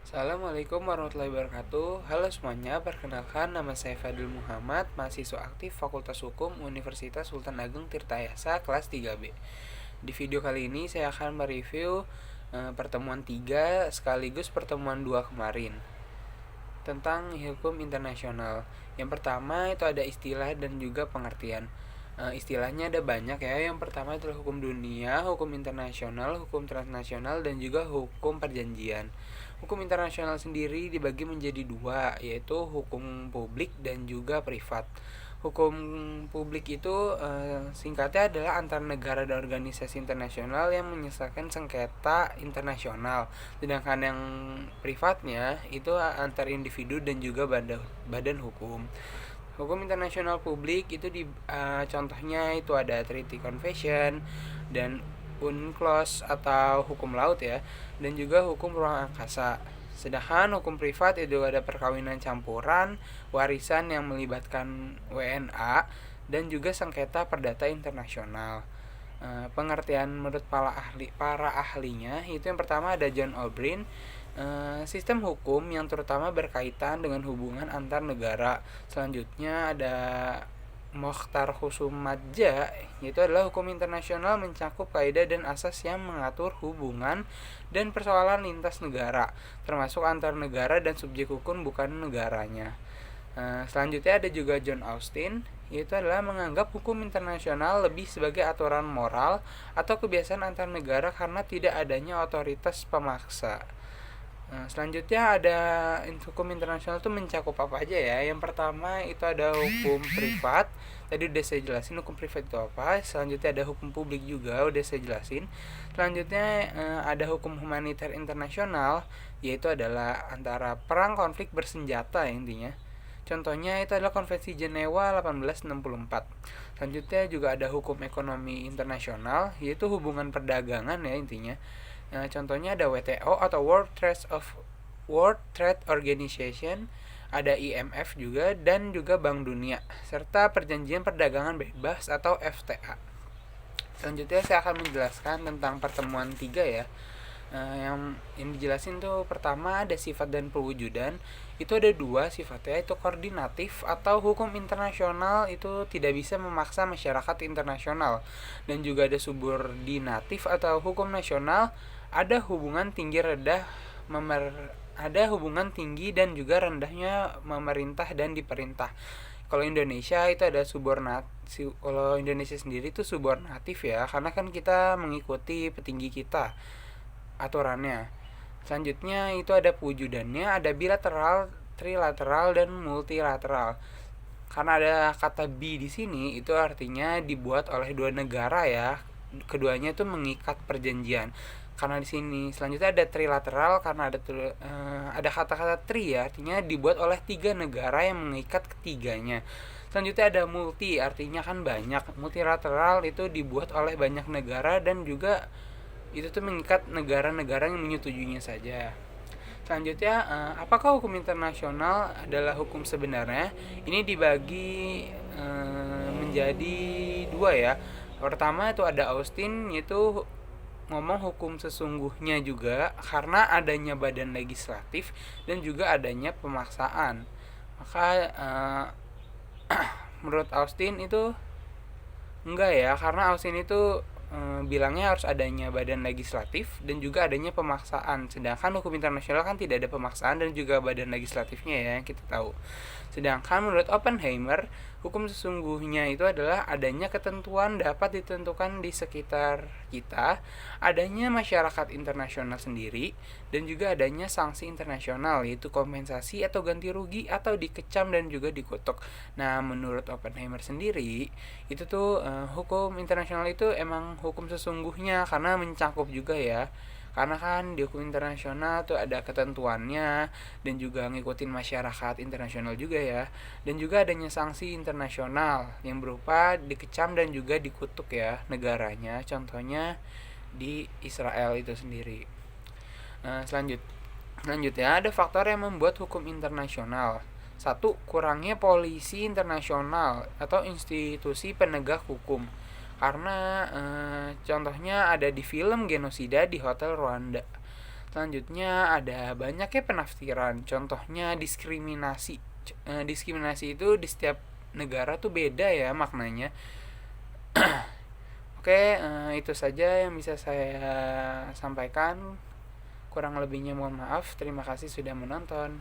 Assalamualaikum warahmatullahi wabarakatuh. Halo semuanya, perkenalkan nama saya Fadil Muhammad, mahasiswa aktif Fakultas Hukum Universitas Sultan Agung Tirtayasa kelas 3B. Di video kali ini saya akan mereview pertemuan 3 sekaligus pertemuan 2 kemarin tentang hukum internasional. Yang pertama itu ada istilah dan juga pengertian. Istilahnya ada banyak ya. Yang pertama adalah hukum dunia, hukum internasional, hukum transnasional, dan juga hukum perjanjian. Hukum internasional sendiri dibagi menjadi dua, yaitu hukum publik dan juga privat. Hukum publik itu singkatnya adalah antar negara dan organisasi internasional yang menyelesaikan sengketa internasional. Sedangkan yang privatnya itu antar individu dan juga badan hukum. Hukum internasional publik itu contohnya itu ada Treaty Convention dan UNCLOS atau hukum laut ya, dan juga hukum ruang angkasa. Sedangkan hukum privat itu ada perkawinan campuran, warisan yang melibatkan WNA, dan juga sengketa perdata internasional. Pengertian menurut para ahlinya itu yang pertama ada John O'Brien. Sistem hukum yang terutama berkaitan dengan hubungan antar negara. Selanjutnya ada Mokhtar Husumadja, yaitu adalah hukum internasional mencakup kaidah dan asas yang mengatur hubungan dan persoalan lintas negara, termasuk antar negara dan subjek hukum bukan negaranya. Selanjutnya ada juga John Austin, yaitu adalah menganggap hukum internasional lebih sebagai aturan moral atau kebiasaan antar negara karena tidak adanya otoritas pemaksa. Selanjutnya ada hukum internasional itu mencakup apa aja ya. Yang pertama itu ada hukum privat. Tadi udah saya jelasin hukum privat itu apa. Selanjutnya ada hukum publik juga udah saya jelasin. Selanjutnya ada hukum humaniter internasional, yaitu adalah antara perang konflik bersenjata intinya. Contohnya itu adalah Konvensi Jenewa 1864. Selanjutnya juga ada hukum ekonomi internasional, yaitu hubungan perdagangan ya intinya. Contohnya ada WTO atau World Trade Organization, ada IMF juga, dan juga Bank Dunia, serta Perjanjian Perdagangan Bebas atau FTA. Selanjutnya saya akan menjelaskan tentang pertemuan 3 ya. Yang dijelasin tuh pertama ada sifat dan perwujudan. Itu ada dua sifatnya, itu koordinatif atau hukum internasional itu tidak bisa memaksa masyarakat internasional, dan juga ada subordinatif atau hukum nasional. Ada hubungan tinggi rendah ada hubungan tinggi dan juga rendahnya memerintah dan diperintah. Kalau Indonesia itu ada kalau Indonesia sendiri itu subordinatif ya, karena kan kita mengikuti petinggi kita aturannya. Selanjutnya itu ada pewujudannya, ada bilateral, trilateral, dan multilateral. Karena ada kata bi di sini, itu artinya dibuat oleh dua negara ya. Keduanya itu mengikat perjanjian. Karena di sini selanjutnya ada trilateral, karena ada kata-kata tri ya, artinya dibuat oleh tiga negara yang mengikat ketiganya. Selanjutnya ada multi, artinya kan banyak. Multilateral itu dibuat oleh banyak negara dan juga itu tuh mengikat negara-negara yang menyetujuinya saja. Selanjutnya, apakah hukum internasional adalah hukum sebenarnya? Ini dibagi menjadi dua ya. Pertama itu ada Austin, yaitu ngomong hukum sesungguhnya juga karena adanya badan legislatif dan juga adanya pemaksaan. Maka menurut Austin itu enggak ya, karena Austin itu bilangnya harus adanya badan legislatif dan juga adanya pemaksaan. Sedangkan hukum internasional kan tidak ada pemaksaan dan juga badan legislatifnya ya, yang kita tahu. Sedangkan menurut Oppenheimer, hukum sesungguhnya itu adalah adanya ketentuan dapat ditentukan di sekitar kita, adanya masyarakat internasional sendiri, dan juga adanya sanksi internasional, yaitu kompensasi atau ganti rugi atau dikecam dan juga dikutuk. Nah, menurut Oppenheimer sendiri, itu tuh hukum internasional itu emang hukum sesungguhnya karena mencakup juga ya. Karena kan di hukum internasional tuh ada ketentuannya dan juga ngikutin masyarakat internasional juga ya. Dan juga adanya sanksi internasional yang berupa dikecam dan juga dikutuk ya negaranya. Contohnya di Israel itu sendiri. Selanjutnya ada faktor yang membuat hukum internasional. Satu, kurangnya polisi internasional atau institusi penegak hukum. Karena contohnya ada di film genosida di Hotel Rwanda. Selanjutnya ada banyaknya penafsiran. Contohnya diskriminasi. Diskriminasi itu di setiap negara tuh beda ya maknanya. Oke, itu saja yang bisa saya sampaikan. Kurang lebihnya mohon maaf. Terima kasih sudah menonton.